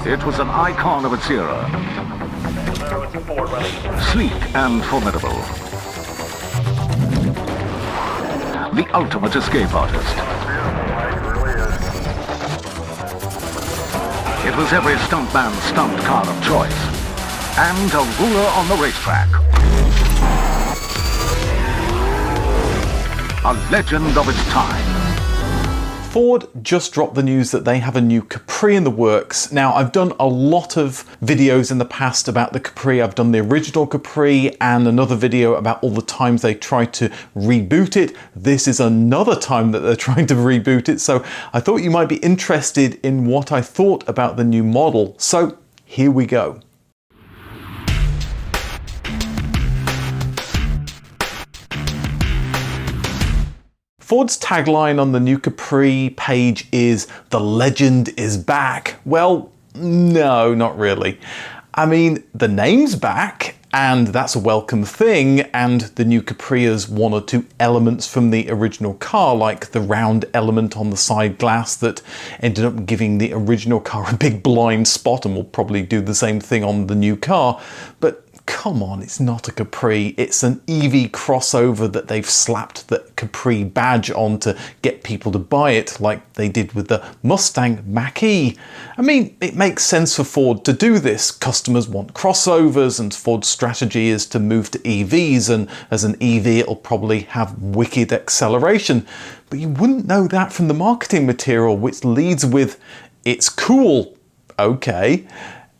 It was an icon of its era. Sleek and formidable. The ultimate escape artist. It was every stuntman's stunt car of choice. And a ruler on the racetrack. A legend of its time. Ford just dropped the news that they have a new Capri in the works. Now, I've done a lot of videos in the past about the Capri. I've done the original Capri and another video about all the times they tried to reboot it. This is another time that they're trying to reboot it. So I thought you might be interested in what I thought about the new model. So here we go. Ford's tagline on the new Capri page is "The legend is back." Well, no, not really. I mean, the name's back, and that's a welcome thing, and the new Capri has one or two elements from the original car, like the round element on the side glass that ended up giving the original car a big blind spot, and will probably do the same thing on the new car. But come on, it's not a Capri, it's an EV crossover that they've slapped the Capri badge on to get people to buy it, like they did with the Mustang Mach-E. I mean, it makes sense for Ford to do this. Customers want crossovers, and Ford's strategy is to move to EVs, and as an EV it'll probably have wicked acceleration. But you wouldn't know that from the marketing material, which leads with, "It's cool." Okay.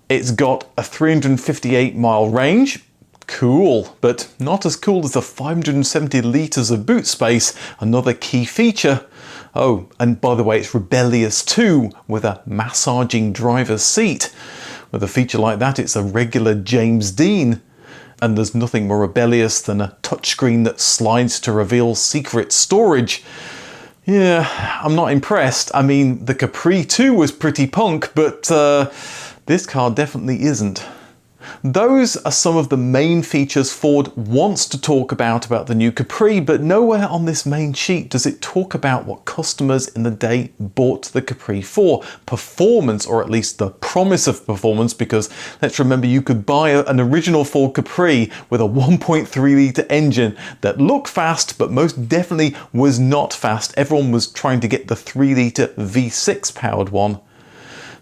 It's got a 358-mile range. Cool, but not as cool as the 570 litres of boot space, another key feature. Oh, and by the way, it's rebellious too, with a massaging driver's seat. With a feature like that, it's a regular James Dean. And there's nothing more rebellious than a touchscreen that slides to reveal secret storage. Yeah, I'm not impressed. I mean, the Capri 2 was pretty punk, but this car definitely isn't. Those are some of the main features Ford wants to talk about the new Capri, but nowhere on this main sheet does it talk about what customers in the day bought the Capri for. Performance, or at least the promise of performance, because let's remember you could buy an original Ford Capri with a 1.3 litre engine that looked fast, but most definitely was not fast. Everyone was trying to get the 3 litre V6 powered one.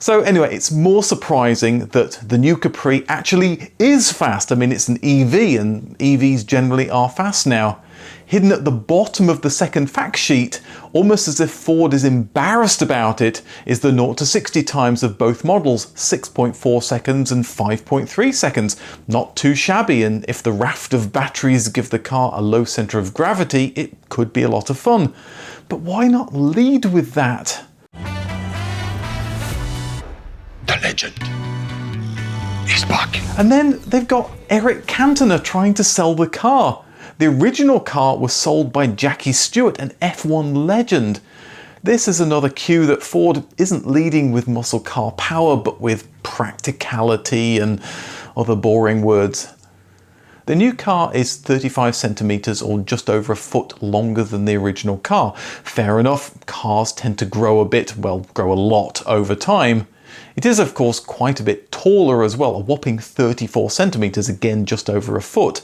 So anyway, it's more surprising that the new Capri actually is fast. I mean, it's an EV, and EVs generally are fast now. Hidden at the bottom of the second fact sheet, almost as if Ford is embarrassed about it, is the 0 to 60 times of both models, 6.4 seconds and 5.3 seconds. Not too shabby, and if the raft of batteries give the car a low centre of gravity, it could be a lot of fun. But why not lead with that? The legend is back. And then they've got Eric Cantona trying to sell the car. The original car was sold by Jackie Stewart, an F1 legend. This is another cue that Ford isn't leading with muscle car power, but with practicality and other boring words. The new car is 35 centimeters, or just over a foot longer than the original car. Fair enough, cars tend to grow a bit, well, grow a lot over time. It is, of course, quite a bit taller as well, a whopping 34 centimeters, again just over a foot.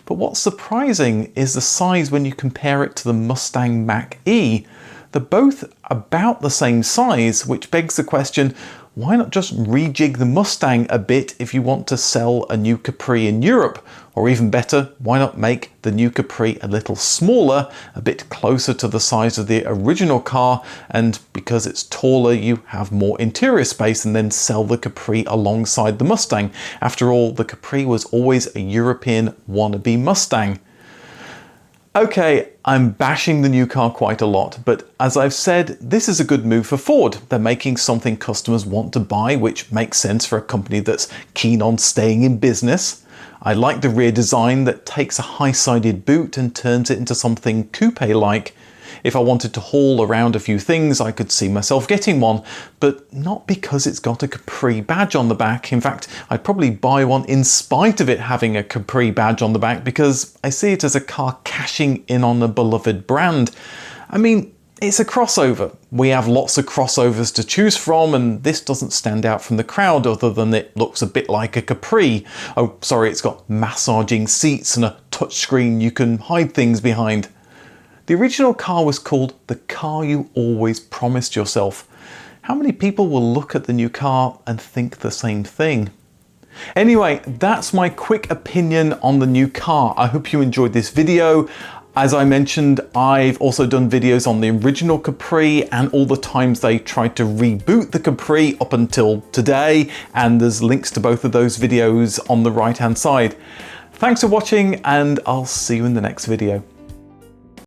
But what's surprising is the size when you compare it to the Mustang Mach-E. They're both about the same size, which begs the question, why not just rejig the Mustang a bit if you want to sell a new Capri in Europe? Or even better, why not make the new Capri a little smaller, a bit closer to the size of the original car, and because it's taller you have more interior space, and then sell the Capri alongside the Mustang. After all, the Capri was always a European wannabe Mustang. Okay, I'm bashing the new car quite a lot, but as I've said, this is a good move for Ford. They're making something customers want to buy, which makes sense for a company that's keen on staying in business. I like the rear design that takes a high-sided boot and turns it into something coupe-like. If I wanted to haul around a few things, I could see myself getting one, but not because it's got a Capri badge on the back. In fact, I'd probably buy one in spite of it having a Capri badge on the back, because I see it as a car cashing in on a beloved brand. I mean, it's a crossover. We have lots of crossovers to choose from, and this doesn't stand out from the crowd other than it looks a bit like a Capri. Oh, sorry, it's got massaging seats and a touchscreen you can hide things behind. The original car was called the car you always promised yourself. How many people will look at the new car and think the same thing? Anyway, that's my quick opinion on the new car. I hope you enjoyed this video. As I mentioned, I've also done videos on the original Capri and all the times they tried to reboot the Capri up until today, and there's links to both of those videos on the right-hand side. Thanks for watching, and I'll see you in the next video.